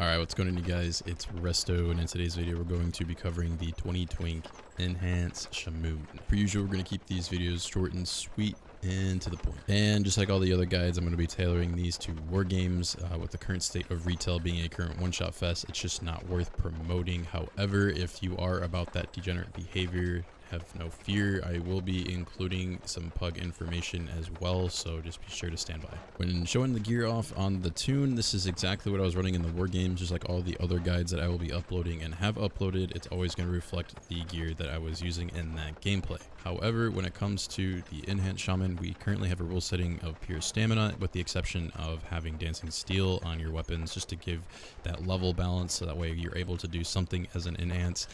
Alright, what's going on, you guys? It's Resto, and in today's video we're going to be covering the 20 Twink Enhanced Shaman. Per usual, we're going to keep these videos short and sweet and to the point. And just like all the other guides, I'm going to be tailoring these to war games. With the current state of retail being a current one-shot fest, it's just not worth promoting. However, if you are about that degenerate behavior, have no fear, I will be including some pug information as well, so just be sure to stand by. When showing the gear off on the tune, this is exactly what I was running in the war games, just like all the other guides that I will be uploading and have uploaded. It's always going to reflect the gear that I was using in that gameplay. However, when it comes to the Enhanced Shaman, we currently have a rule setting of pure stamina, with the exception of having Dancing Steel on your weapons, just to give that level balance, so that way you're able to do something as an enhance.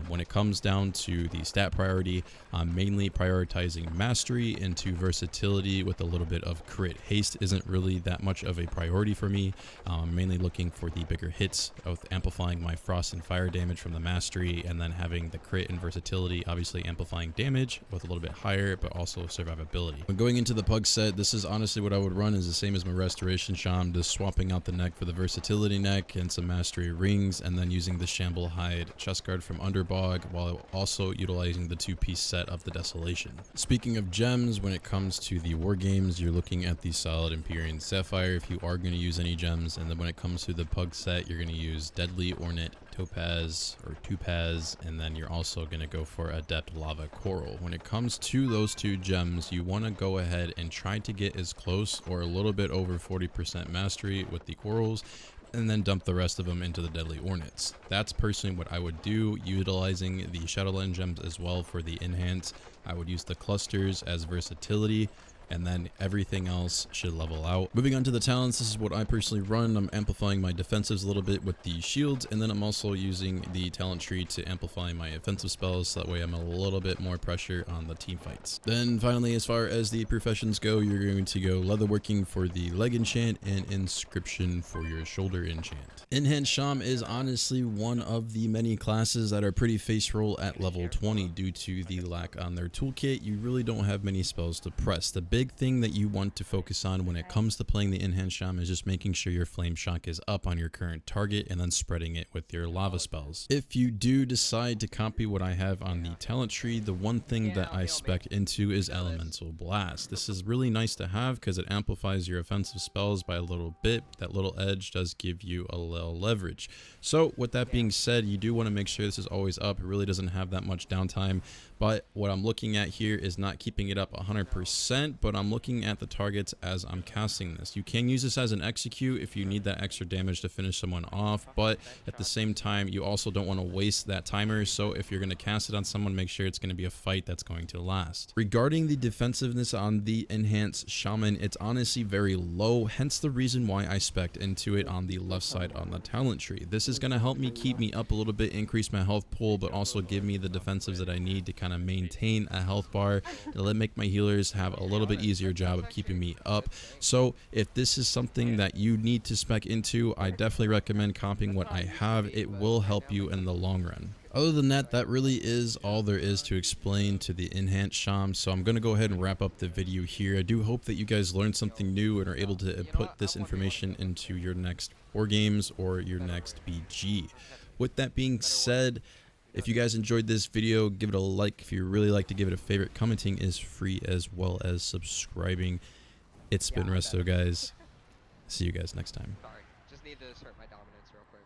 When it comes down to the stat priority, I'm mainly prioritizing mastery into versatility with a little bit of crit. Haste isn't really that much of a priority for me. I'm mainly looking for the bigger hits, of amplifying my frost and fire damage from the mastery, and then having the crit and versatility, obviously amplifying damage with a little bit higher, but also survivability. When going into the pug set, this is honestly what I would run, is the same as my restoration Shaman, just swapping out the neck for the versatility neck and some mastery rings, and then using the shamble hide chest guard from Underbog, while also utilizing the two-piece set of the Desolation. Speaking of gems, when it comes to the war games, you're looking at the solid Empyrean Sapphire if you are going to use any gems, and then when it comes to the pug set, you're going to use Deadly Ornate Topaz or Topaz, and then you're also going to go for Adept Lava Coral. When it comes to those two gems, you want to go ahead and try to get as close or a little bit over 40% mastery with the corals, and then dump the rest of them into the Deadly Ornates. That's personally what I would do, utilizing the Shadowland gems as well for the enhance. I would use the clusters as versatility, and then everything else should level out. Moving on to the talents, this is what I personally run. I'm amplifying my defensives a little bit with the shields, and then I'm also using the talent tree to amplify my offensive spells, so that way I'm a little bit more pressure on the team fights. Then finally, as far as the professions go, you're going to go leatherworking for the leg enchant and inscription for your shoulder enchant. Enhanced Shaman is honestly one of the many classes that are pretty face roll at level 20 due to the lack on their toolkit. You really don't have many spells to press. The big thing that you want to focus on when it comes to playing the Enhanced Shaman is just making sure your Flame Shock is up on your current target, and then spreading it with your lava spells. If you do decide to copy what I have on the talent tree, the one thing that I spec into is Elemental Blast. This is really nice to have because it amplifies your offensive spells by a little bit. That little edge does give you a little leverage. So with that being said, you do want to make sure this is always up. It really doesn't have that much downtime, but what I'm looking at here is not keeping it up 100%, but I'm looking at the targets as I'm casting this. You can use this as an execute if you need that extra damage to finish someone off, but at the same time, you also don't want to waste that timer. So if you're going to cast it on someone, make sure it's going to be a fight that's going to last. Regarding the defensiveness on the Enhanced Shaman, it's honestly very low, hence the reason why I spec'd into it on the left side on the talent tree. This is going to help me keep me up a little bit, increase my health pool, but also give me the defensives that I need to kind of maintain a health bar, to make my healers have a little bit easier job of keeping me up. So if this is something that you need to spec into, I definitely recommend copying what I have. It will help you in the long run. Other than that, that really is all there is to explain to the Enhanced Shaman, so I'm going to go ahead and wrap up the video here. I do hope that you guys learned something new and are able to put this information into your next war games or your next BG. With that being said, if you guys enjoyed this video, give it a like. If you really like to give it a favorite, commenting is free as well as subscribing. It's been Resto, guys. See you guys next time. Sorry, just need to assert my dominance real quick.